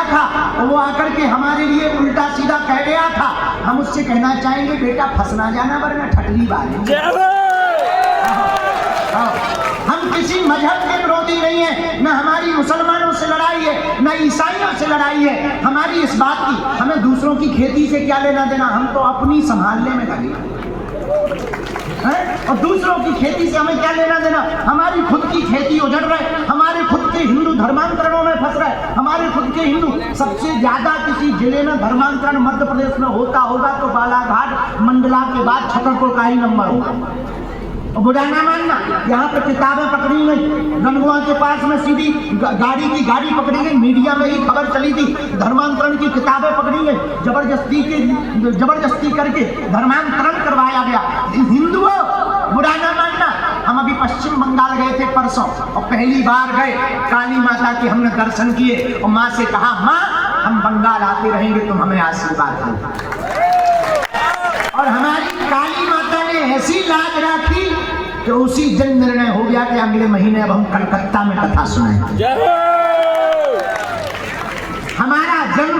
आया था और वो आकर के हमारे लिए उल्टा सीधा कह गया था, हम उससे कहना चाहेंगे बेटा फंसना जाना वरना ठटली बारे। हम किसी मजहब के विरोधी नहीं है, न हमारी मुसलमानों से लड़ाई है न ईसाइयों से लड़ाई है। हमारी इस बात की, हमें दूसरों की खेती से क्या लेना देना, हम तो अपनी संभालने में लगे और दूसरों की खेती से हमें क्या लेना देना। हमारी खुद की खेती उजड़ रहे, हमारे खुद के हिंदू धर्मांतरणों में फंस रहे, हमारे खुद के हिंदू। सबसे ज्यादा किसी जिले में धर्मांतरण मध्य प्रदेश में होता होगा तो बालाघाट मंडला के बाद छतरपुर का ही नंबर होगा। और बुरा ना मानना, यहाँ पे किताबें पकड़ी गई, गंगवा के पास में सीधी गाड़ी की गाड़ी पकड़ी गई, मीडिया में ही खबर चली थी, धर्मांतरण की किताबें पकड़ी गई, जबरदस्ती करके धर्मांतरण करवाया गया। हिंदुओं बुरा ना मानना, हम अभी पश्चिम बंगाल गए थे परसों और पहली बार गए, काली माता के हमने दर्शन किए और माँ से कहा, माँ हम बंगाल आते रहेंगे, तुम हमें आशीर्वाद दो। और हमारी काली माता ने ऐसी लाज रखी कि उसी दिन निर्णय हो गया कि अगले महीने अब हम कलकत्ता में कथा सुनाएंगे। हमारा जन्म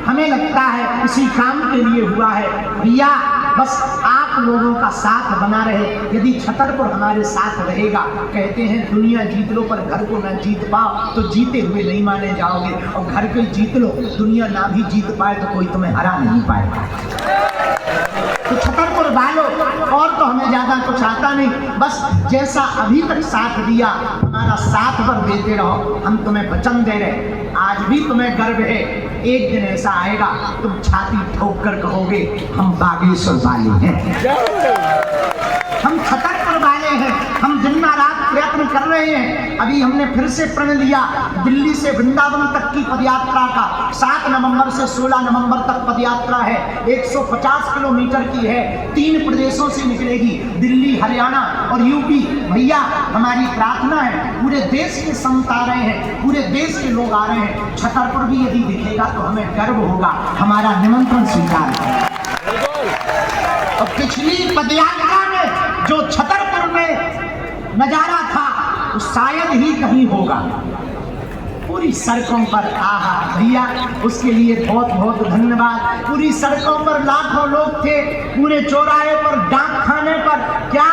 हमें लगता है इसी काम के लिए हुआ है। भैया बस आप लोगों का साथ बना रहे, यदि छतरपुर हमारे साथ रहेगा, कहते हैं दुनिया जीत लो पर घर को ना जीत पाओ तो जीते हुए नहीं माने जाओगे, और घर को जीत लो, दुनिया ना भी जीत पाए तो कोई तुम्हें हरा नहीं पाएगा। तो छतरपुर वालों, और तो हमें ज्यादा कुछ आता नहीं, बस जैसा अभी तक साथ दिया हमारा साथ भर देते रहो। हम तुम्हें वचन दे रहे, आज भी तुम्हें गर्व है, एक दिन ऐसा आएगा तुम छाती ठोक कर कहोगे हम बागेश्वर वाले हैं, हम छतरपुर वाले हैं, हम दिन रात प्रयत्न कर रहे हैं। अभी हमने फिर से प्रण लिया दिल्ली से वृंदावन तक की पदयात्रा का, 7 नवंबर से 16 नवंबर तक पदयात्रा है, 150 किलोमीटर की है, 3 प्रदेशों से निकलेगी, दिल्ली, हरियाणा और यूपी। भैया हमारी प्रार्थना है, पूरे देश के संत आ रहे हैं, पूरे देश के लोग आ रहे हैं, छतरपुर भी यदि दिखेगा तो हमें गर्व होगा, हमारा निमंत्रण स्वीकार करें। और पिछली पदयात्रा में जो छतरपुर में नजारा था वो शायद ही कहीं होगा, पूरी सड़कों पर। आहा भैया उसके लिए बहुत बहुत धन्यवाद। पूरी सड़कों पर लाखों लोग थे, पूरे चौराहे पर, डाक खाने पर क्या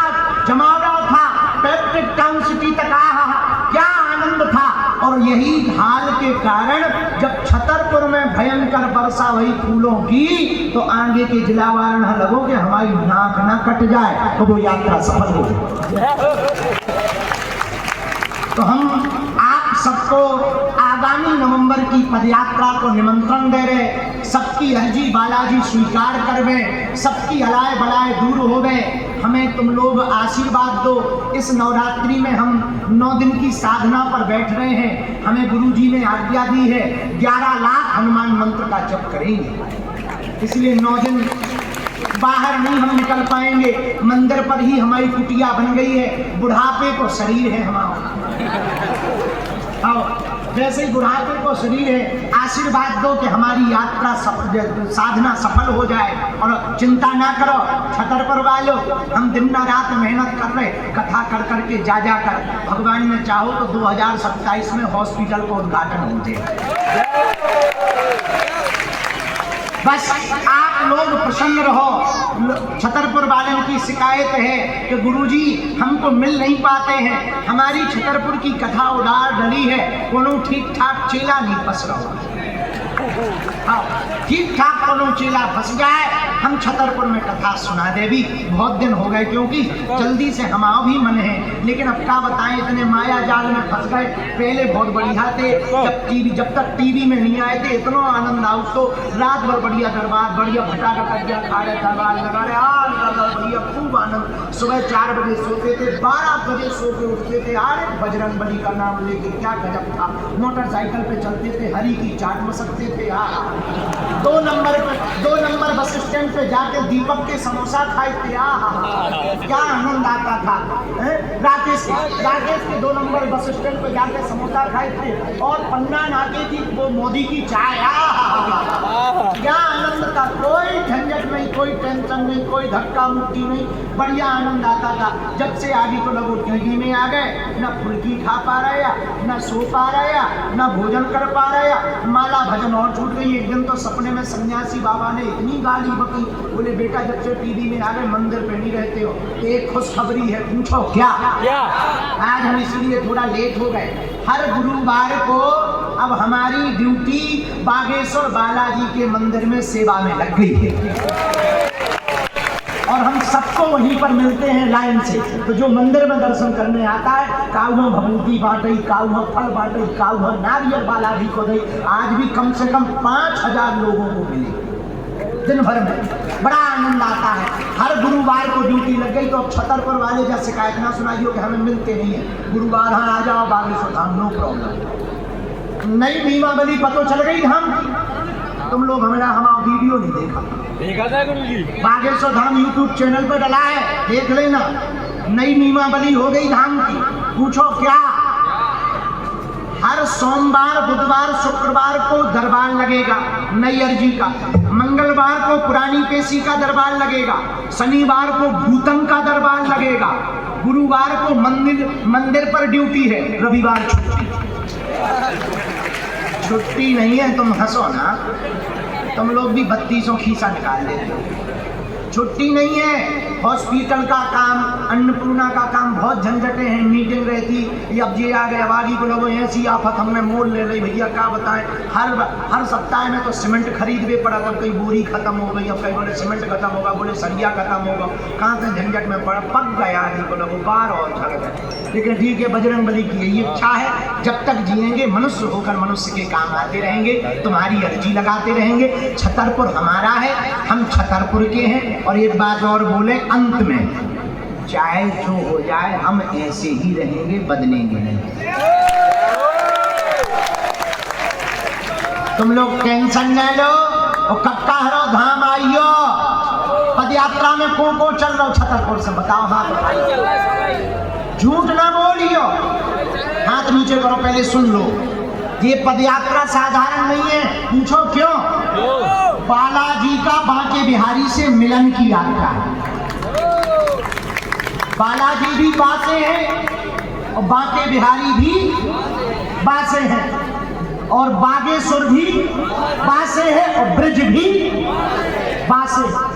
जमावड़ा था, पैट्रिक टाउन सिटी तक, आहा क्या आनंद था। और यही हाल के कारण जब छतरपुर में भयंकर वर्षा हुई फूलों की, तो आगे के जिला वाले लगो कि हमारी नाक ना कट जाए तो वो यात्रा सफल हो जाए। तो हम आप सबको आगामी नवंबर की पदयात्रा को निमंत्रण दे रहे, सबकी अर्जी बालाजी स्वीकार करवे, सबकी अलाय बलाय दूर हो गए, हमें तुम लोग आशीर्वाद दो। इस नवरात्रि में हम 9 दिन की साधना पर बैठ रहे हैं, हमें गुरुजी ने आज्ञा दी है 11 लाख हनुमान मंत्र का जप करेंगे, इसलिए 9 दिन बाहर नहीं हम निकल पाएंगे, मंदिर पर ही हमारी कुटिया बन गई है। बुढ़ापे को शरीर है हमारा, जैसे ही बुढ़ापे को शरीर है, आशीर्वाद दो कि हमारी यात्रा साधना सफल हो जाए। और चिंता ना करो छतरपुर वालों, हम दिन रात मेहनत कर रहे, कथा कर करके जा कर, भगवान ने चाहो तो 2027 में हॉस्पिटल का उद्घाटन हो जाए। बस आप लोग प्रसन्न रहो। छतरपुर वालों की शिकायत है कि गुरुजी हमको मिल नहीं पाते हैं, हमारी छतरपुर की कथा उड़ार डली है, कोनो ठीक ठाक चेला नहीं फंस रहा। ठीक ठाक कोनो चेला फंस जाए, हम छतरपुर में कथा सुना दे। भी बहुत दिन हो गए, क्योंकि जल्दी से हमारा भी मन है, लेकिन अब क्या बताएं, इतने माया जाल में फंस गए। पहले बहुत बढ़िया थे, जब तक टीवी में नहीं आए थे इतना आनंद आओ, तो रात भर बढ़िया दरबार, बढ़िया भटाका कटिया खा रहे, दरबार लगा रहे, बढ़िया खूब आनंद। सुबह 4 बजे सोते थे, 12 बजे सो के उठते थे, बजरंग बली का नाम लेके, क्या गजब था। मोटरसाइकिल पे चलते थे, हरी की चाट में सकते थे। 2 नंबर बस स्टैंड पे जाके दीपक के समोसा खाए थे, क्या आनंद आता था। राकेश के 2 नंबर बस स्टैंड पे जाके समोसा खाए थे, और पन्ना नाके की वो मोदी की चाय, यहाँ आनंद का कोई झंझट नहीं, कोई टेंशन नहीं, कोई धक्का मुक्की नहीं, बढ़िया आनंद आता था। जब से आगे तो लोग जिंदगी में आ गए, न फुल्की खा पा रहे या न सो पा रहे या न भोजन कर पा रहे या माला भजन और छूट गई। एक दिन तो सपने में सन्यासी बाबा ने इतनी गाली बकी, बोले बेटा जब से टीवी में आ गए मंदिर पे नहीं रहते हो, एक खुशखबरी है, पूछो क्या? आज हम इसलिए थोड़ा लेट हो गए। हर गुरुवार को अब हमारी ड्यूटी बागेश्वर बालाजी के मंदिर में सेवा में लग गई है और हम सबको वहीं पर मिलते हैं लाइन से। तो जो मंदिर में दर्शन करने आता है, काऊ भभूति बांटी, काऊ फल बांटी, काऊ नारियल बालाजी को दई। आज भी कम से कम 5000 लोगों को मिले दिन भर में, बड़ा आनंद आता है। हर गुरुवार को ड्यूटी लग गई। तो अब छतरपुर वाले जब शिकायत ना सुनाइयो कि हमें मिलते नहीं है, गुरुवार हाँ आ जाओ बागेश्वर धाम, नो प्रॉब्लम। नई नियमावली पतो चल गई धाम की, तुम लोग हमारा वीडियो नहीं देखा था गुरुजी, बागेश्वर धाम यूट्यूब चैनल पर डला है, देख लेना। नई नियमावली हो गई धाम की, पूछो क्या? हर सोमवार, बुधवार, शुक्रवार को दरबार लगेगा नैयर जी का, मंगलवार को पुरानी पेशी का दरबार लगेगा, शनिवार को भूतन का दरबार लगेगा, गुरुवार को मंदिर पर ड्यूटी है, रविवार छुट्टी नहीं है। तुम हंसो ना, तुम लोग भी 3200 खीसा निकाल लेते हो। छुट्टी नहीं है। हॉस्पिटल का काम, अन्नपूर्णा का काम, बहुत झंझटें हैं, मीटिंग रहती। अब ये आ गए वाली को लोगों ऐसी आफत हमने मोड़ ले रही, भैया क्या बताएं। हर सप्ताह में तो सीमेंट खरीदवे पड़ा, तब कई बोरी खत्म हो गई, अब कई बोले सीमेंट खत्म होगा, बोले सरिया खत्म होगा, कहाँ से झंझट में पड़ पक गया आदमी को लोगों बार और झड़ गए। लेकिन ठीक है, बजरंग बली की यही इच्छा है, जब तक जिएंगे मनुष्य होकर मनुष्य के काम आते रहेंगे, तुम्हारी अर्जी लगाते रहेंगे। छतरपुर हमारा है, हम छतरपुर के हैं। और एक बात और बोले अंत में, चाहे जो हो जाए हम ऐसे ही रहेंगे, बदलेंगे नहीं। तुम लोग टेंशन न लो, और कब का हरो धाम आइयो, पद यात्रा में को चल रहा हो छतरपुर से, बताओ हाथ उठाइए, झूठ ना बोलियो, हाथ नीचे करो, पहले सुन लो। ये पदयात्रा साधारण नहीं है, पूछो क्यों? बालाजी का बांके बिहारी से मिलन की यात्रा है। बालाजी भी बासे हैं और बांके बिहारी भी बासे हैं और बागेश्वर भी बासे है और ब्रिज भी बासे है।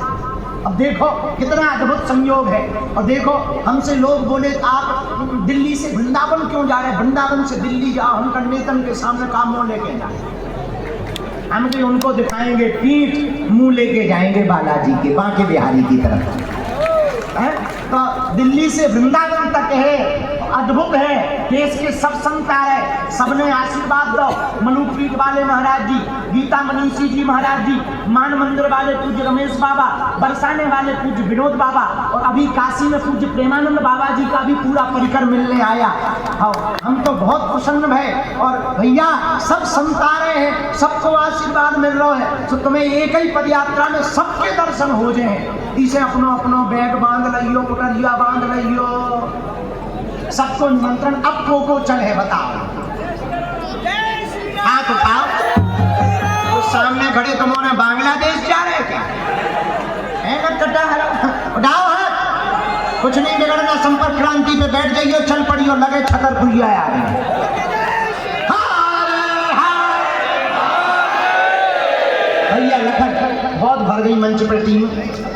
अब देखो कितना अद्भुत संयोग है। और देखो हमसे लोग बोले आप दिल्ली से वृंदावन क्यों जा रहे हैं? वृंदावन से दिल्ली जाओ, हम कंडेतन के सामने काम लेके जाए, हम भी उनको दिखाएंगे पीठ, मुंह लेके जाएंगे बालाजी के, बांके बिहारी की तरफ। तो दिल्ली से वृंदावन तक है, अद्भुत है। देश के सब संत आ रहे, सबने आशीर्वाद दो। मनुपीठ वाले महाराज जी, गीता मनीषी जी महाराज जी, मान मंदिर वाले पूज्य रमेश बाबा, बरसाने वाले पूज्य विनोद बाबा, और अभी काशी में पूज्य प्रेमानंद बाबा जी का भी पूरा परिकर मिलने आया। हम तो बहुत प्रसन्न है। और भैया सब संत आ रहे हैं, सबको आशीर्वाद मिल रहा है, तो तुम्हें एक ही पदयात्रा में सबके दर्शन हो जाए। इसे अपनो अपनो बैग बांध लियो, कुटरिया बांध लियो, सबको निमंत्रण। अब को चल है, बताओ, हाथ उठाओ। तो सामने खड़े तुम्हारे बांग्लादेश जा रहे क्या? है ना कटा, उठाओ हाथ, कुछ नहीं बिगड़ना। संपर्क क्रांति पे बैठ जाइयो, चल पड़ियो, लगे छतरपुरिया आ रही। भैया लखन बहुत भर गई मंच पर टीम,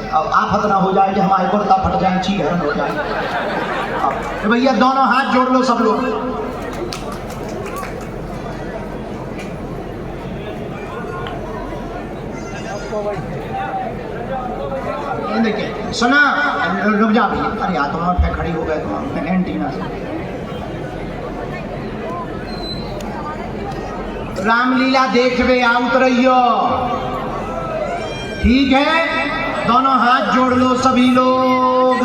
अब आफत ना हो जाए कि हमारे कुर्ता फट जाए, चीज हरण हो जाए। तो भैया दोनों हाथ जोड़ लो सब लोग। देखिए सुना, रुक जा भैया, अरे यार तुम पे खड़ी हो गए, तुम एंटीना से। रामलीला देखवे आउत रहियो, ठीक है? दोनों हाथ जोड़ लो सभी लोग।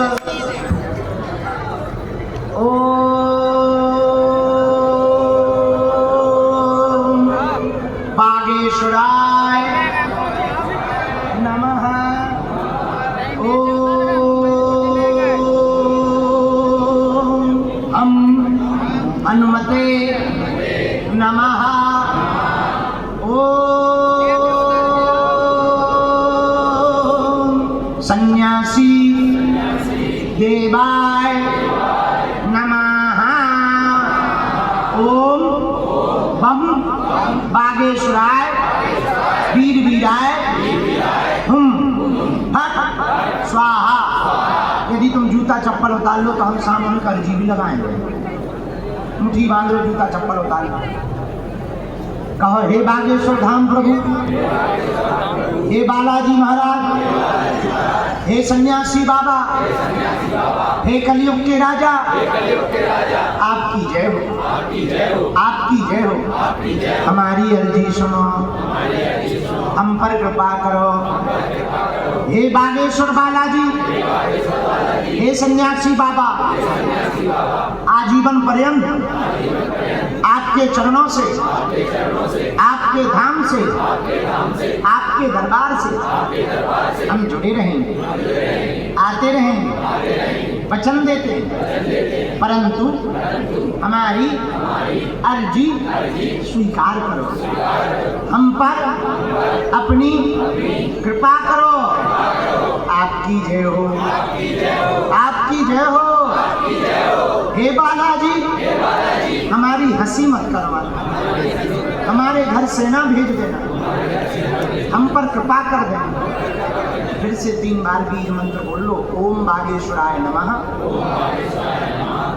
ओम बागेश्वराय नमः। ओम हम हनुमते नमः। ओम देवाय नमः। ओम बम बागेश्वराय वीर वीराय हुम फट स्वाहा। यदि तुम जूता चप्पल उतार लो तो हम सामूहिक अर्जी भी लगाएंगे। मुट्ठी बांध लो, जूता चप्पल उतार लो, कहो हे बागेश्वर धाम प्रभु, हे बालाजी महाराज, हे सन्यासी बाबा, हे कलयुग के राजा, आपकी जय हो, आपकी जय हो। हमारी अर्जी सुनो, हम पर कृपा करो। हे बागेश्वर बालाजी, हे सन्यासी बाबा, आजीवन पर्यंत आपके चरणों से, आपके धाम से, आपके दरबार से हम जुड़े रहेंगे, आते रहेंगे, वचन देते हैं, परंतु हमारी अर्जी स्वीकार करो, हम पर अपनी कृपा करो। आपकी जय हो, आपकी जय हो। हे बालाजी, हमारी हंसी मत करवाना, हमारे घर सेना भेज देना, हम पर कृपा कर देना। फिर से 3 बार बीज मंत्र बोल लो। ओम बागेश्वराय नमः,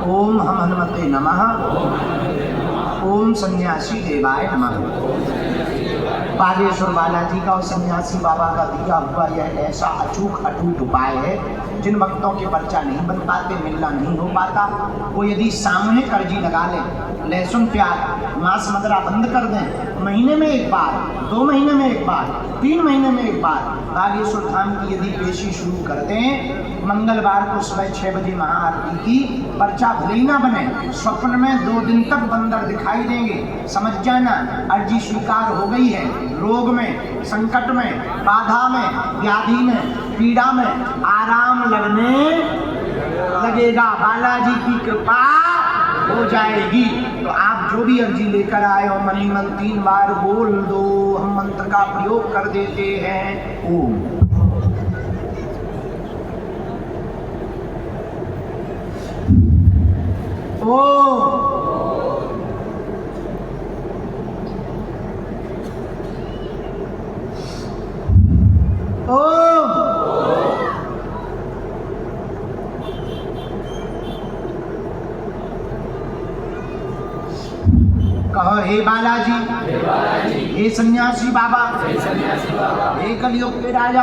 ओम हम हनुमते नमः, ओम सन्यासी देवाय नमः। बागेश्वर बालाजी का और सन्यासी बाबा का दिया हुआ यह ऐसा अचूक अटूट उपाय है, जिन भक्तों के पर्चा नहीं बन पाते, मिलना नहीं हो पाता, वो यदि सामूहिक अर्जी लगा लें, लहसुन प्याज मांस मदिरा बंद कर दें, महीने में एक बार, 2 महीने में एक बार, 3 महीने में एक बार बागेश्वर धाम की यदि पेशी शुरू कर दें, मंगलवार को सुबह 6 बजे महाआरती की, पर्चा भले ही ना बने, स्वप्न में 2 दिन तक बंदर दिखाई देंगे, समझ जाना अर्जी स्वीकार हो गई है। रोग में, संकट में, बाधा में, व्याधि में, पीड़ा में आराम लगने लगेगा, बालाजी की कृपा हो जाएगी। तो आप जो भी अर्जी लेकर आए हो, मन ही मन 3 बार बोल दो, हम मंत्र का प्रयोग कर देते हैं। ओम कहो हे बालाजी, हे सन्यासी बाबा, हे कलयुग के राजा,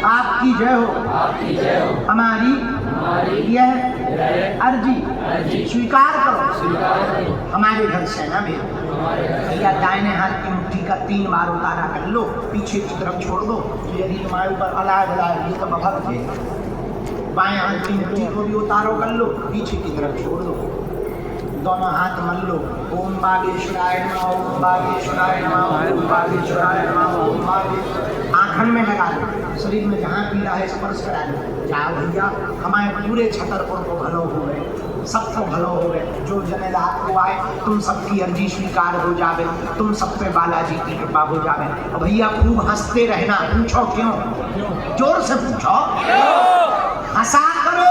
आपकी जय हो। हमारी यह अर्जी स्वीकार करो। हमारे घर सेना भेज। भैया दाहिने हाथ की मुट्ठी का 3 बार उतारा कर लो, पीछे की तरफ छोड़ दो। तो यदि तुम्हारे ऊपर अलाय बलाय ये तो भक्त है। बाएं हाथ की मुट्ठी को भी उतारो कर लो, पीछे की तरफ छोड़ दो, दोनों हाथ मल लो। ओम बागेश्वराय नमः, ओम बागेश्वराय नमः, ओम बागेश्वराय नमः, ओम बागेश्वराय। आँखन में लगा लो, शरीर में जहाँ पीड़ा है स्पर्श करा लो। जाओ भैया, हमारे पूरे छतरपुर को भलो हो गए, सबको भलो हो गए। जो जने रात को आए, तुम सबकी अर्जी स्वीकार हो जावे, तुम सब पे बालाजी की कृपा हो जावे। और भैया खूब हंसते रहना। पूछो क्यों? जोर से पूछो, हंसा करो।